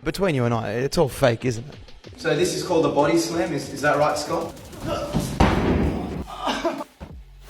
Between you and I, it's all fake, isn't it? So this is called the body slam, is that right, Scott?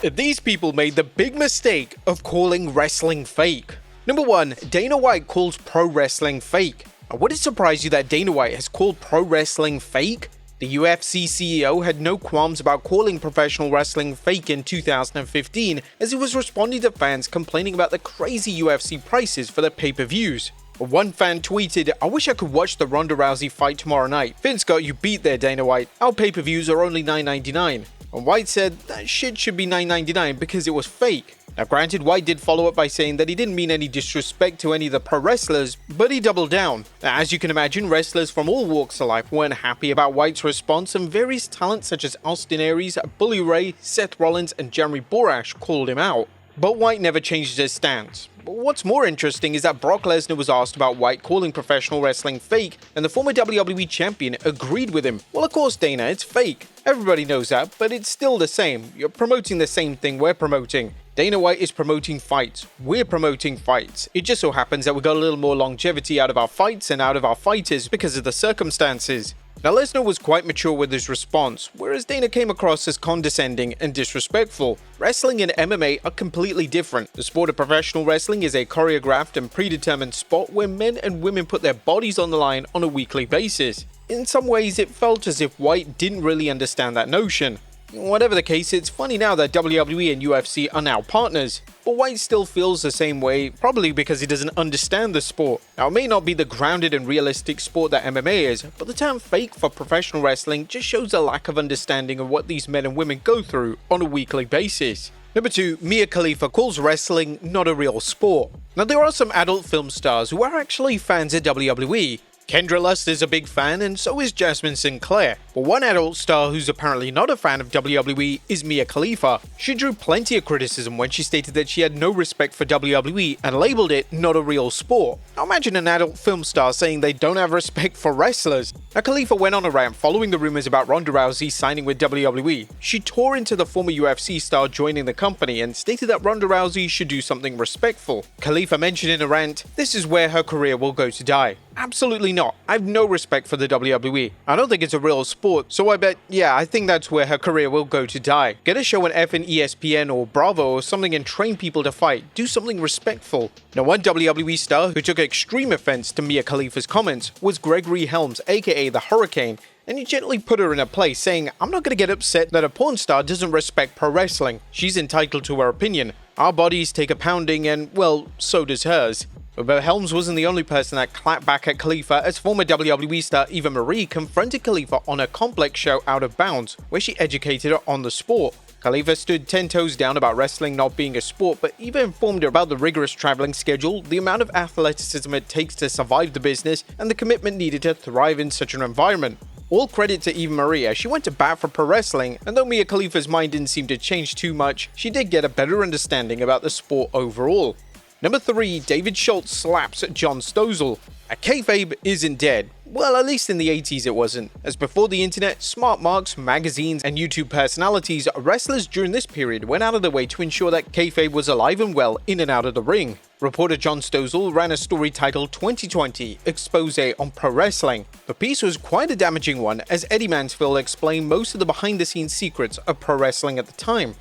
These people made the big mistake of calling wrestling fake. Number 1, Dana White calls pro wrestling fake. Would it surprise you that Dana White has called pro wrestling fake? The UFC CEO had no qualms about calling professional wrestling fake in 2015 as he was responding to fans complaining about the crazy UFC prices for their pay-per-views. One fan tweeted, "I wish I could watch the Ronda Rousey fight tomorrow night. Vince got you beat there, Dana White. Our pay-per-views are only $9.99. And White said that shit should be $9.99 because it was fake. Now granted, White did follow up by saying that he didn't mean any disrespect to any of the pro wrestlers, but he doubled down. As you can imagine, wrestlers from all walks of life weren't happy about White's response, and various talents such as Austin Aries, Bully Ray, Seth Rollins, and Jeremy Borash called him out. But White never changed his stance. But what's more interesting is that Brock Lesnar was asked about White calling professional wrestling fake, and the former WWE champion agreed with him. Well, of course, Dana, it's fake. Everybody knows that, but it's still the same. You're promoting the same thing we're promoting. Dana White is promoting fights. We're promoting fights. It just so happens that we got a little more longevity out of our fights and out of our fighters because of the circumstances. Now, Lesnar was quite mature with his response, whereas Dana came across as condescending and disrespectful. Wrestling and MMA are completely different. The sport of professional wrestling is a choreographed and predetermined sport where men and women put their bodies on the line on a weekly basis. In some ways, it felt as if White didn't really understand that notion. Whatever the case, it's funny now that WWE and UFC are now partners, but White still feels the same way, probably because he doesn't understand the sport. Now, it may not be the grounded and realistic sport that MMA is, but the term fake for professional wrestling just shows a lack of understanding of what these men and women go through on a weekly basis. Number 2, Mia Khalifa calls wrestling not a real sport. Now, there are some adult film stars who are actually fans of WWE. Kendra Lust is a big fan, and so is Jasmine Sinclair. But one adult star who's apparently not a fan of WWE is Mia Khalifa. She drew plenty of criticism when she stated that she had no respect for WWE and labeled it not a real sport. Now imagine an adult film star saying they don't have respect for wrestlers. Now Khalifa went on a rant following the rumors about Ronda Rousey signing with WWE. She tore into the former UFC star joining the company and stated that Ronda Rousey should do something respectful. Khalifa mentioned in a rant, "This is where her career will go to die." Absolutely not. I have no respect for the WWE. I don't think it's a real sport, so I think that's where her career will go to die. Get a show on effing ESPN or Bravo or something and train people to fight. Do something respectful. Now, one WWE star who took extreme offense to Mia Khalifa's comments was Gregory Helms, aka the Hurricane, and he gently put her in a place, saying, "I'm not going to get upset that a porn star doesn't respect pro wrestling. She's entitled to her opinion. Our bodies take a pounding and, well, so does hers." But Helms wasn't the only person that clapped back at Khalifa, as former WWE star Eva Marie confronted Khalifa on her Complex show Out of Bounds, where she educated her on the sport. Khalifa stood 10 toes down about wrestling not being a sport, but Eva informed her about the rigorous traveling schedule, the amount of athleticism it takes to survive the business, and the commitment needed to thrive in such an environment. All credit to Eva Marie, as she went to bat for pro wrestling, and though Mia Khalifa's mind didn't seem to change too much, she did get a better understanding about the sport overall. Number 3, David Schultz slaps John Stozel. Kayfabe isn't dead. Well, at least in the 80s it wasn't, as before the internet, smart marks, magazines, and YouTube personalities, wrestlers during this period went out of their way to ensure that kayfabe was alive and well in and out of the ring. Reporter John Stozel ran a story titled 2020 Expose on Pro Wrestling. The piece was quite a damaging one, as Eddie Mansfield explained most of the behind-the-scenes secrets of pro wrestling at the time.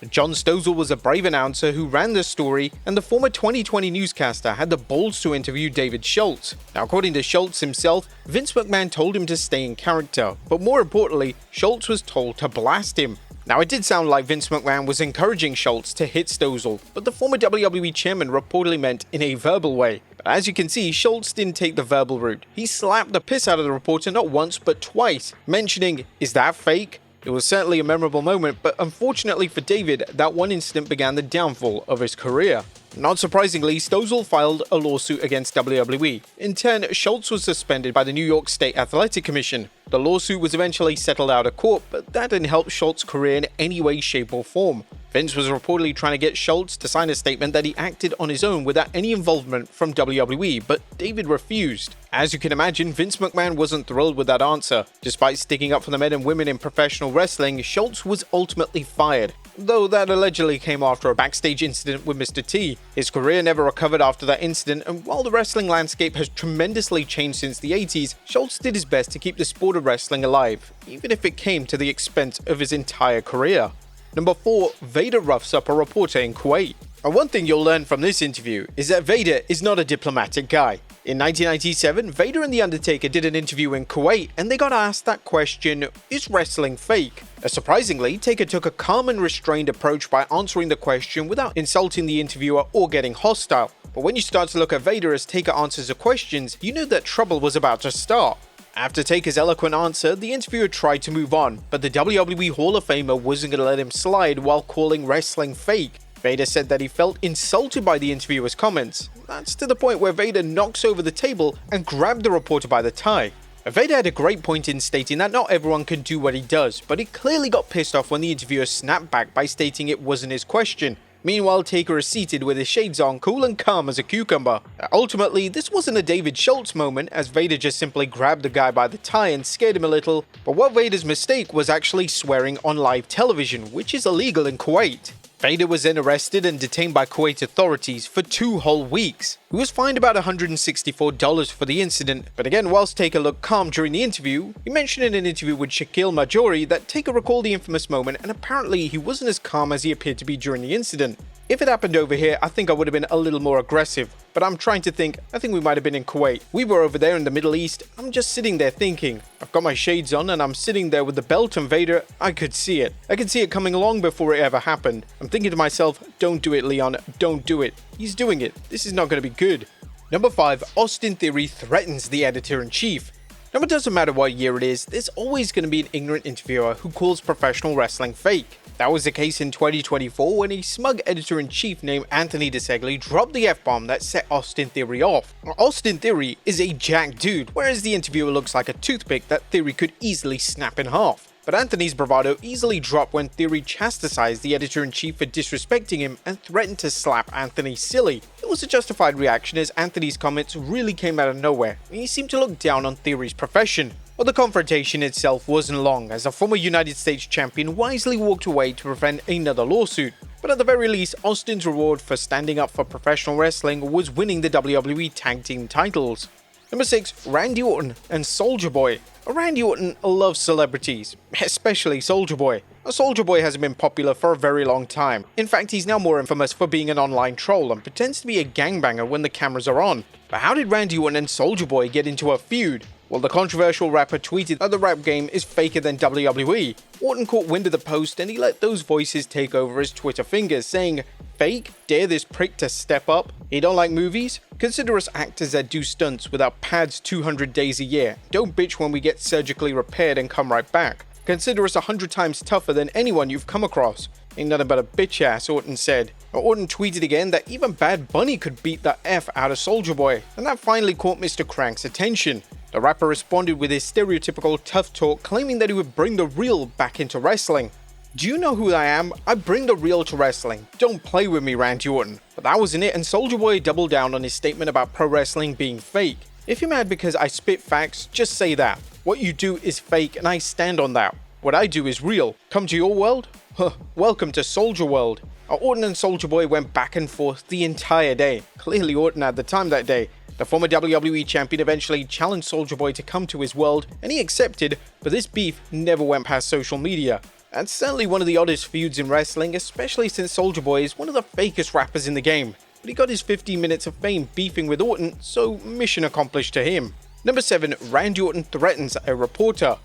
John Stozel was a brave announcer who ran the story, and the former 2020 newscaster had the balls to interview David Schultz. Now, according to Schultz himself, Vince McMahon told him to stay in character, but more importantly, Schultz was told to blast him. Now, it did sound like Vince McMahon was encouraging Schultz to hit Stozel, but the former WWE chairman reportedly meant in a verbal way. But as you can see, Schultz didn't take the verbal route. He slapped the piss out of the reporter not once but twice, mentioning, "Is that fake?" It was certainly a memorable moment, but unfortunately for David, that one incident began the downfall of his career. Not surprisingly, Stozel filed a lawsuit against WWE. In turn, Schultz was suspended by the New York State Athletic Commission. The lawsuit was eventually settled out of court, but that didn't help Schultz's career in any way, shape, or form. Vince was reportedly trying to get Schultz to sign a statement that he acted on his own without any involvement from WWE, but David refused. As you can imagine, Vince McMahon wasn't thrilled with that answer. Despite sticking up for the men and women in professional wrestling, Schultz was ultimately fired. though that allegedly came after a backstage incident with Mr. T. His career never recovered after that incident, and while the wrestling landscape has tremendously changed since the 80s, Schultz did his best to keep the sport of wrestling alive, even if it came to the expense of his entire career. Number 4. Vader roughs up a reporter in Kuwait. And one thing you'll learn from this interview is that Vader is not a diplomatic guy. In 1997, Vader and The Undertaker did an interview in Kuwait, and they got asked that question, is wrestling fake? Surprisingly, Taker took a calm and restrained approach by answering the question without insulting the interviewer or getting hostile. But when you start to look at Vader as Taker answers the questions, you knew that trouble was about to start. After Taker's eloquent answer, the interviewer tried to move on, but the WWE Hall of Famer wasn't going to let him slide while calling wrestling fake. Vader said that he felt insulted by the interviewer's comments. That's to the point where Vader knocks over the table and grabbed the reporter by the tie. Vader had a great point in stating that not everyone can do what he does, but he clearly got pissed off when the interviewer snapped back by stating it wasn't his question. Meanwhile, Taker is seated with his shades on, cool and calm as a cucumber. Ultimately, this wasn't a David Schultz moment, as Vader just simply grabbed the guy by the tie and scared him a little, but what Vader's mistake was actually swearing on live television, which is illegal in Kuwait. Vader was then arrested and detained by Kuwait authorities for 2 whole weeks. He was fined about $164 for the incident, but again, whilst Taker looked calm during the interview, he mentioned in an interview with Shaquille Majori that Taker recalled the infamous moment, and apparently he wasn't as calm as he appeared to be during the incident. If it happened over here, I think I would have been a little more aggressive, but I'm trying to think, I think we might have been in Kuwait. We were over there in the Middle East. I'm just sitting there thinking. I've got my shades on and I'm sitting there with the belt on Vader. I could see it. I could see it coming along before it ever happened. I'm thinking to myself, don't do it, Leon, don't do it. He's doing it. This is not going to be good. Number 5, Austin Theory threatens the editor-in-chief. Now, it doesn't matter what year it is, there's always going to be an ignorant interviewer who calls professional wrestling fake. That was the case in 2024 when a smug editor-in-chief named Anthony DeSegli dropped the F-bomb that set Austin Theory off. Austin Theory is a jacked dude, whereas the interviewer looks like a toothpick that Theory could easily snap in half. But Anthony's bravado easily dropped when Theory chastised the editor-in-chief for disrespecting him and threatened to slap Anthony silly. It was a justified reaction as Anthony's comments really came out of nowhere, and he seemed to look down on Theory's profession. But the confrontation itself wasn't long, as a former United States champion wisely walked away to prevent another lawsuit. But at the very least, Austin's reward for standing up for professional wrestling was winning the WWE Tag Team titles. Number 6, Randy Orton and Soulja Boy. Randy Orton loves celebrities, especially Soulja Boy. Soulja Boy hasn't been popular for a very long time. In fact, he's now more infamous for being an online troll and pretends to be a gangbanger when the cameras are on. But how did Randy Orton and Soulja Boy get into a feud? Well, the controversial rapper tweeted that the rap game is faker than WWE. Orton caught wind of the post and he let those voices take over his Twitter fingers, saying, "Fake? Dare this prick to step up? He don't like movies? Consider us actors that do stunts without pads 200 days a year. Don't bitch when we get surgically repaired and come right back. Consider us 100 times tougher than anyone you've come across. Ain't nothing but a bitch ass," Orton said. Orton tweeted again that even Bad Bunny could beat the F out of Soulja Boy, and that finally caught Mr. Crank's attention. The rapper responded with his stereotypical tough talk, claiming that he would bring the real back into wrestling. "Do you know who I am? I bring the real to wrestling. Don't play with me, Randy Orton." But that wasn't it, and Soulja Boy doubled down on his statement about pro wrestling being fake. "If you're mad because I spit facts, just say that. What you do is fake, and I stand on that. What I do is real. Come to your world? Huh, welcome to Soulja World." Orton and Soulja Boy went back and forth the entire day. Clearly Orton had the time that day. The former WWE champion eventually challenged Soulja Boy to come to his world, and he accepted, but this beef never went past social media. That's certainly one of the oddest feuds in wrestling, especially since Soulja Boy is one of the fakest rappers in the game. But he got his 15 minutes of fame beefing with Orton, so mission accomplished to him. Number 7, Randy Orton threatens a reporter.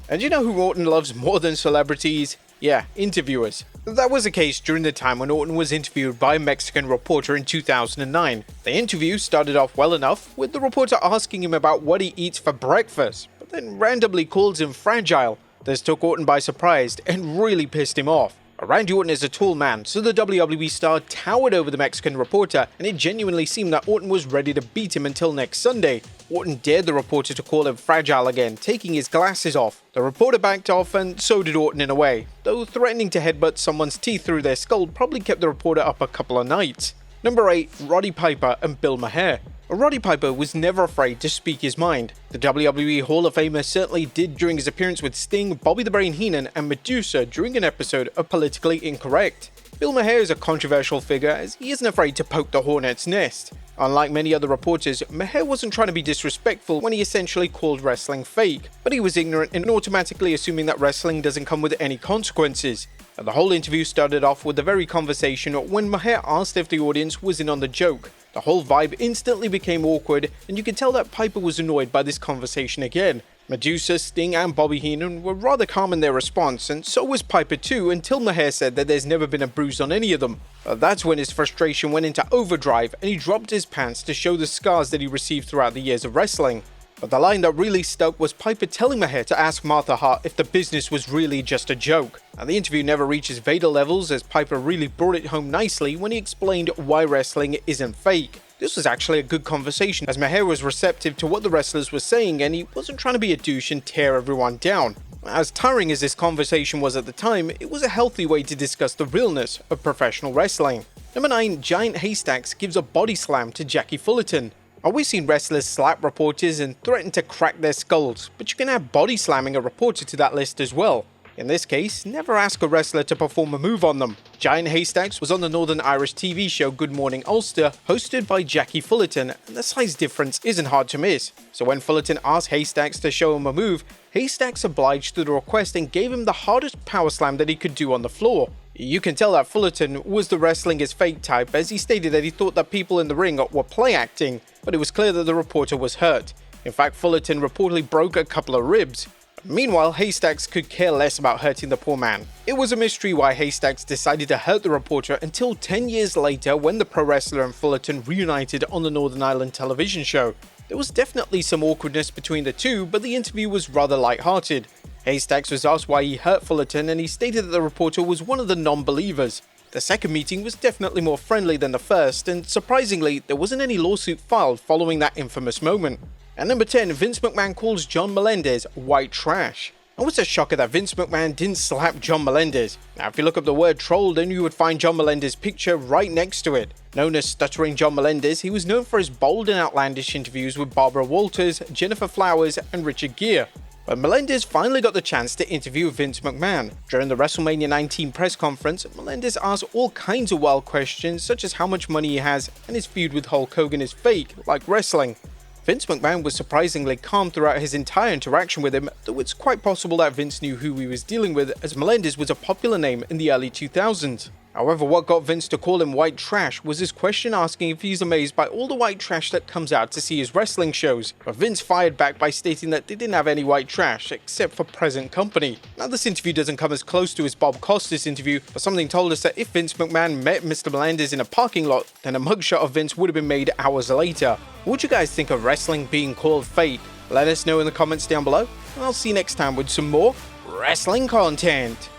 And you know who Orton loves more than celebrities? Yeah, interviewers. That was the case during the time when Orton was interviewed by a Mexican reporter in 2009. The interview started off well enough, with the reporter asking him about what he eats for breakfast, but then randomly calls him fragile. This took Orton by surprise and really pissed him off. Randy Orton is a tall man, so the WWE star towered over the Mexican reporter, and it genuinely seemed that Orton was ready to beat him until next Sunday. Orton dared the reporter to call him fragile again, taking his glasses off. The reporter backed off, and so did Orton in a way, though threatening to headbutt someone's teeth through their skull probably kept the reporter up a couple of nights. Number 8, Roddy Piper and Bill Mahair. But Roddy Piper was never afraid to speak his mind. The WWE Hall of Famer certainly did during his appearance with Sting, Bobby the Brain Heenan, and Medusa during an episode of Politically Incorrect. Bill Mahair is a controversial figure as he isn't afraid to poke the hornet's nest. Unlike many other reporters, Mahair wasn't trying to be disrespectful when he essentially called wrestling fake, but he was ignorant and automatically assuming that wrestling doesn't come with any consequences. And the whole interview started off with the very conversation when Mahair asked if the audience was in on the joke. The whole vibe instantly became awkward, and you could tell that Piper was annoyed by this conversation again. Medusa, Sting, and Bobby Heenan were rather calm in their response, and so was Piper too, until Mahair said that there's never been a bruise on any of them. But that's when his frustration went into overdrive, and he dropped his pants to show the scars that he received throughout the years of wrestling. But the line that really stuck was Piper telling Mahair to ask Martha Hart if the business was really just a joke. Now, the interview never reaches Vader levels, as Piper really brought it home nicely when he explained why wrestling isn't fake. This was actually a good conversation, as Mahair was receptive to what the wrestlers were saying and he wasn't trying to be a douche and tear everyone down. As tiring as this conversation was at the time, it was a healthy way to discuss the realness of professional wrestling. Number 9, Giant Hastacks gives a body slam to Jackie Fullerton. We've seen wrestlers slap reporters and threaten to crack their skulls, but you can add body slamming a reporter to that list as well. In this case, never ask a wrestler to perform a move on them. Giant Hastacks was on the Northern Irish TV show Good Morning Ulster, hosted by Jackie Fullerton, and the size difference isn't hard to miss. So when Fullerton asked Hastacks to show him a move, Hastacks obliged to the request and gave him the hardest power slam that he could do on the floor. You can tell that Fullerton was the wrestling is fake type, as he stated that he thought that people in the ring were play acting, but it was clear that the reporter was hurt. In fact, Fullerton reportedly broke a couple of ribs. Meanwhile, Hastacks could care less about hurting the poor man. It was a mystery why Hastacks decided to hurt the reporter until 10 years later when the pro wrestler and Fullerton reunited on the Northern Ireland television show. There was definitely some awkwardness between the two, but the interview was rather light-hearted. Hastacks was asked why he hurt Fullerton, and he stated that the reporter was one of the non-believers. The second meeting was definitely more friendly than the first, and surprisingly, there wasn't any lawsuit filed following that infamous moment. At number 10, Vince McMahon calls John Melendez white trash. And what's a shocker that Vince McMahon didn't slap John Melendez? Now, if you look up the word troll, then you would find John Melendez's picture right next to it. Known as Stuttering John Melendez, he was known for his bold and outlandish interviews with Barbara Walters, Jennifer Flowers, and Richard Gere. But Melendez finally got the chance to interview Vince McMahon. During the WrestleMania 19 press conference, Melendez asked all kinds of wild questions, such as how much money he has and his feud with Hulk Hogan is fake, like wrestling. Vince McMahon was surprisingly calm throughout his entire interaction with him, though it's quite possible that Vince knew who he was dealing with, as Melendez was a popular name in the early 2000s. However, what got Vince to call him white trash was his question asking if he's amazed by all the white trash that comes out to see his wrestling shows, but Vince fired back by stating that they didn't have any white trash except for present company. Now, this interview doesn't come as close to his Bob Costas interview, but something told us that if Vince McMahon met Mr. Melendez in a parking lot, then a mugshot of Vince would have been made hours later. What would you guys think of wrestling being called fake? Let us know in the comments down below, and I'll see you next time with some more wrestling content.